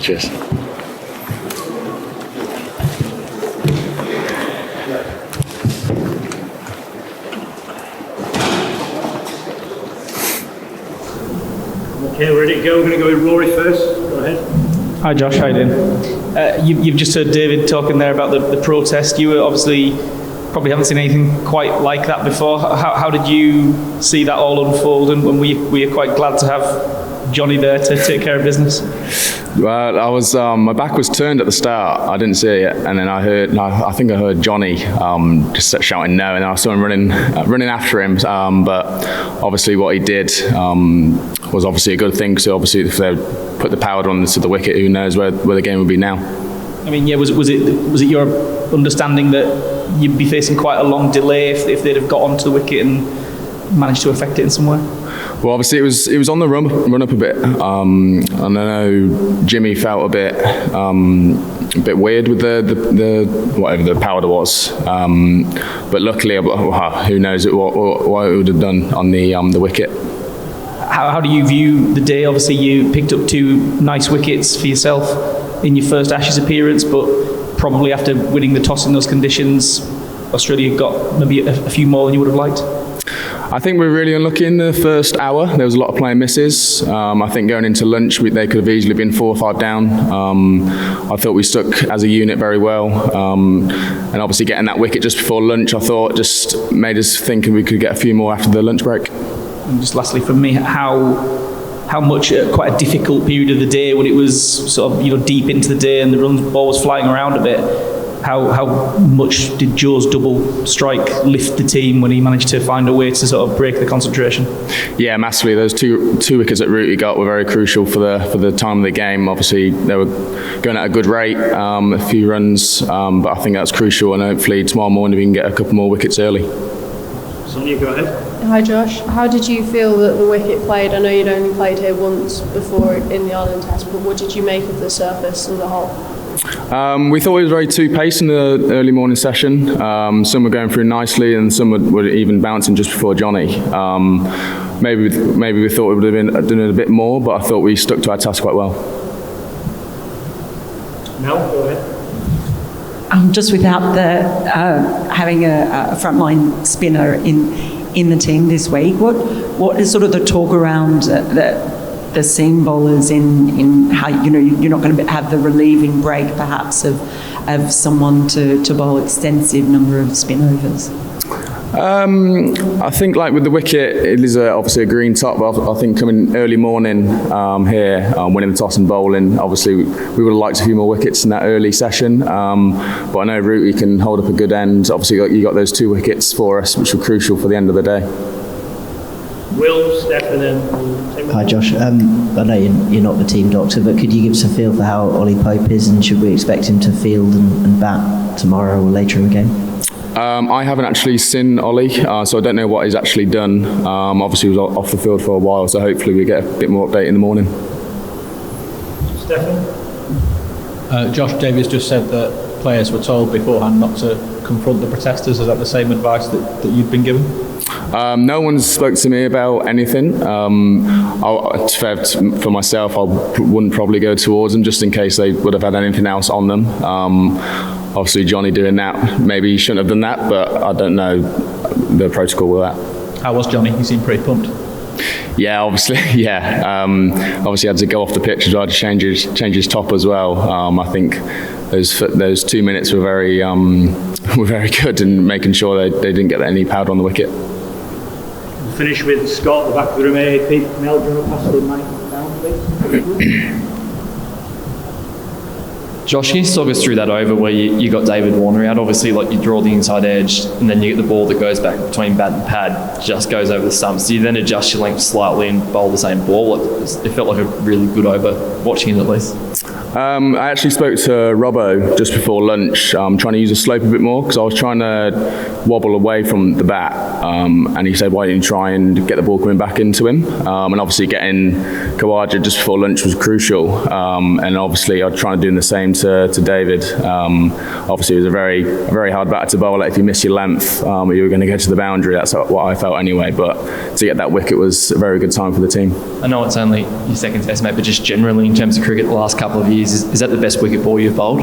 Cheers. Okay, we're ready to go. We're going to go with Rory first. Go ahead. Hi Josh, how you doing? You've just heard David talking there about the protest. You were obviously probably haven't seen anything quite like that before. How did you see that all unfold, and were you quite glad to have Jonny there to take care of business? Well, I was. My back was turned at the start. I didn't see it, and then I think I heard Jonny just shouting no, and I saw him running after him. But obviously, what he did was obviously a good thing. because obviously, if they put the power on to the wicket, who knows where the game would be now. I mean, yeah. Was it your understanding that you'd be facing quite a long delay if they'd have got onto the wicket and managed to affect it in some way? Well, obviously it was on the run up a bit. And I know Jimmy felt a bit weird with the whatever the powder was. But luckily, who knows what it would have done on the wicket. How do you view the day? Obviously, you picked up 2 nice wickets for yourself in your first Ashes appearance, but probably after winning the toss in those conditions, Australia got maybe a few more than you would have liked. I think we were really unlucky in the first hour. There was a lot of playing misses. I think going into lunch, they could have easily been 4 or 5 down. I thought we stuck as a unit very well. And obviously getting that wicket just before lunch, I thought just made us think we could get a few more after the lunch break. And just lastly from me, how much quite a difficult period of the day when it was sort of deep into the day and the ball was flying around a bit. How much did Joe's double strike lift the team when he managed to find a way to sort of break the concentration? Yeah, massively. Those two wickets that Root got were very crucial for the time of the game. Obviously, they were going at a good rate, a few runs, but I think that's crucial. And hopefully tomorrow morning we can get a couple more wickets early. Sonia, go ahead. Hi Josh, how did you feel that the wicket played? I know you'd only played here once before in the Ireland Test, but what did you make of the surface as a whole? We thought it was very two-paced in the early morning session. Some were going through nicely and some were even bouncing just before Jonny. Maybe we thought we would have been doing it a bit more, but I thought we stuck to our task quite well. Mel, go ahead. Just without having a frontline spinner in the team this week, what is sort of the talk around the seam bowlers in how you're not going to have the relieving break perhaps of someone to bowl extensive number of spin overs? I think like with the wicket, it is obviously a green top, but I think coming early morning here, winning the toss and bowling, obviously we would have liked a few more wickets in that early session, but I know Rooty can hold up a good end. Obviously you got those 2 wickets for us, which were crucial for the end of the day. Will, Stephen and... Hi Josh, I know you're not the team doctor, but could you give us a feel for how Ollie Pope is, and should we expect him to field and bat tomorrow or later in the game? I haven't actually seen Ollie, so I don't know what he's actually done. Obviously he was off the field for a while, so hopefully we get a bit more update in the morning. Stephen? Josh Davies just said that players were told beforehand not to confront the protesters. Is that the same advice that you've been given? No one spoke to me about anything. For myself, I wouldn't probably go towards them just in case they would have had anything else on them. Obviously, Jonny doing that, maybe he shouldn't have done that, but I don't know the protocol with that. How was Jonny? He seemed pretty pumped. Yeah, obviously, yeah. Obviously, had to go off the pitch as well to change his top as well. I think those 2 minutes were very good in making sure they didn't get any powder on the wicket. We'll finish with Scott at the back of the room. Pete, Mel, do you want to pass the mic down, please? Josh, can you talk us through that over where you got David Warner out? Obviously, like you draw the inside edge and then you get the ball that goes back between bat and pad, just goes over the stumps. Do you then adjust your length slightly and bowl the same ball? It felt like a really good over, watching it at least. I actually spoke to Robbo just before lunch, trying to use the slope a bit more because I was trying to wobble away from the bat, and he said, why don't you try and get the ball coming back into him? And obviously getting Khawaja just before lunch was crucial, and obviously I'd try to do the same to David. Obviously, it was a very hard batter to bowl at. If you miss your length, you were going to go to the boundary. That's what I felt anyway. But to get that wicket was a very good time for the team. I know it's only your second test, mate, but just generally in terms of cricket the last couple of years, is that the best wicket ball you've bowled?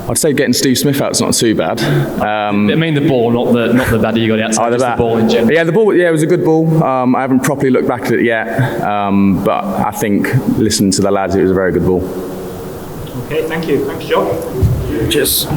I'd say getting Steve Smith out's not too bad. I mean the ball, not the batter you got outside, just the ball in general. Yeah, the ball. Yeah, it was a good ball. I haven't properly looked back at it yet, but I think listening to the lads, it was a very good ball. Okay, thank you. Thanks, John. Cheers.